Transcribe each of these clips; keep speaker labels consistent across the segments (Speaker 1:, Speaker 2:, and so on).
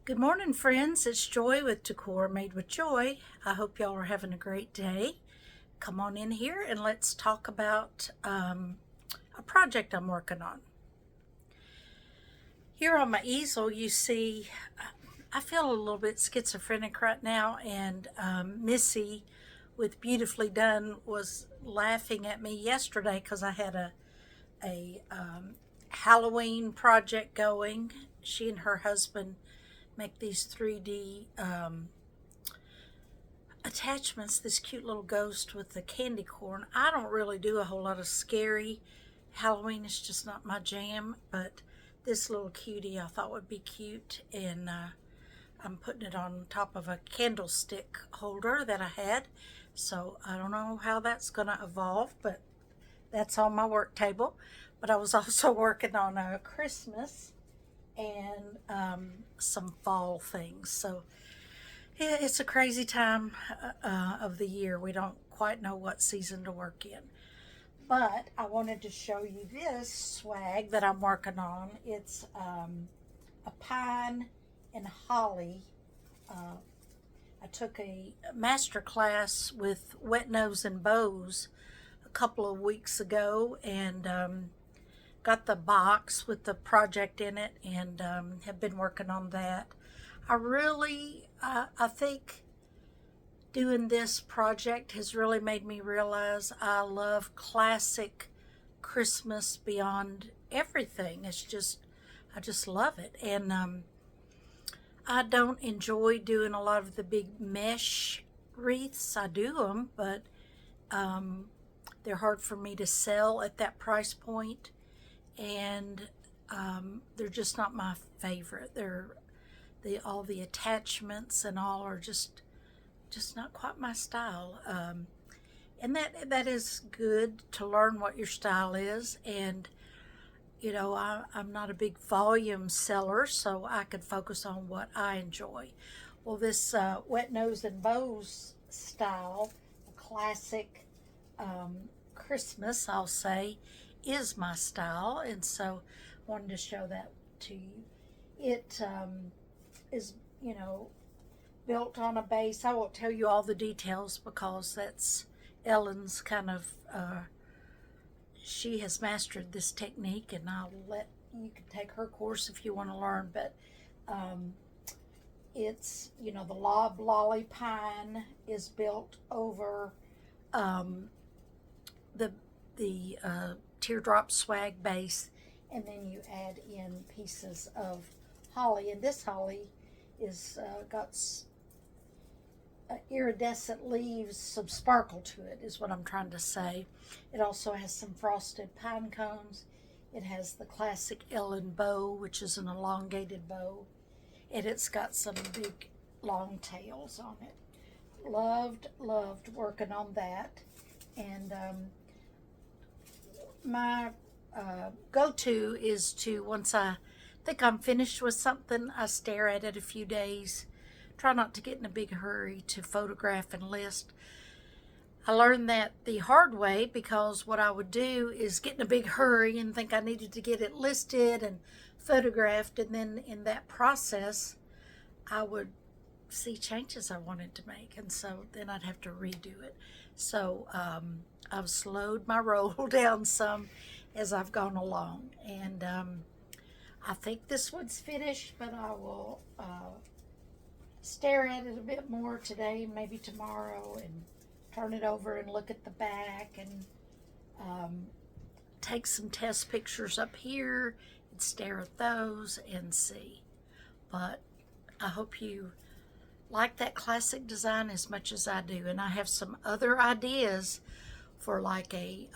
Speaker 1: Good morning, friends. It's Joy with Decor Made with Joy. I hope y'all are having a great day. Come on in here and let's talk about a project I'm working on. Here on my easel, you see, I feel a little bit schizophrenic right now, and Missy with Beautifully Done was laughing at me yesterday because I had a Halloween project going. She and her husband make these 3D attachments, this cute little ghost with the candy corn. I don't really do a whole lot of scary. Halloween is just not my jam, but this little cutie I thought would be cute, and I'm putting it on top of a candlestick holder that I had. So I don't know how that's going to evolve, but that's on my work table. But I was also working on a Christmas and some fall things. So yeah, it's a crazy time of the year. We don't quite know what season to work in. But I wanted to show you this swag that I'm working on. It's a pine and holly. I took a master class with Wet Nose and Bows a couple of weeks ago, and got the box with the project in it, and have been working on that. I think doing this project has really made me realize I love classic Christmas beyond everything. I just love it. And I don't enjoy doing a lot of the big mesh wreaths. I do them, but they're hard for me to sell at that price point, and they're just not my favorite. All the attachments and all are just not quite my style. And that is good to learn what your style is. And I'm not a big volume seller, so I could focus on what I enjoy. Well, this Wet Nose and Bows style, a classic Christmas, I'll say, is my style, and so I wanted to show that to you. It is, built on a base. I won't tell you all the details because that's Ellen's kind of, she has mastered this technique, and you can take her course if you want to learn, but it's, the loblolly pine is built over the teardrop swag base, and then you add in pieces of holly, and this holly is got iridescent leaves, some sparkle to it is what I'm trying to say. It also has some frosted pine cones. It has the classic Ellen bow, which is an elongated bow, and it's got some big long tails on it. Loved working on that. And my go-to is to, once I think I'm finished with something, I stare at it a few days. Try not to get in a big hurry to photograph and list. I learned that the hard way, because what I would do is get in a big hurry and think I needed to get it listed and photographed, and then in that process I would see changes I wanted to make, and so then I'd have to redo it. So I've slowed my roll down some as I've gone along, and I think this one's finished, but I will stare at it a bit more today, maybe tomorrow, and turn it over and look at the back, and take some test pictures up here and stare at those and see. But I hope you like that classic design as much as I do, and I have some other ideas for like a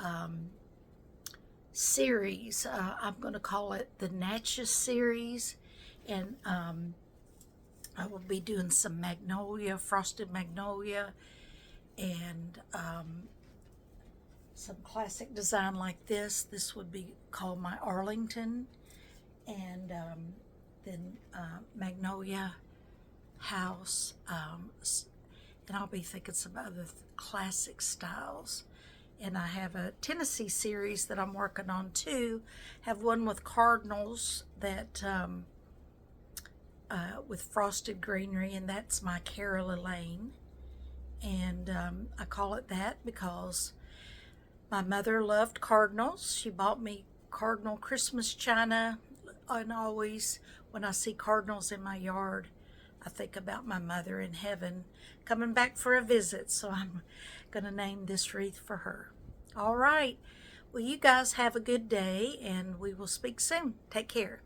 Speaker 1: series. I'm going to call it the Natchez series, and I will be doing some magnolia, frosted magnolia, and some classic design like this. This would be called my Arlington, and then magnolia house, and I'll be thinking some other classic styles. And I have a Tennessee series that I'm working on too. Have one with cardinals that with frosted greenery, and that's my Carol Elaine. And I call it that because my mother loved cardinals. She bought me cardinal Christmas china, and always when I see cardinals in my yard, I think about my mother in heaven coming back for a visit. So I'm going to name this wreath for her. All right. Well, you guys have a good day, and we will speak soon. Take care.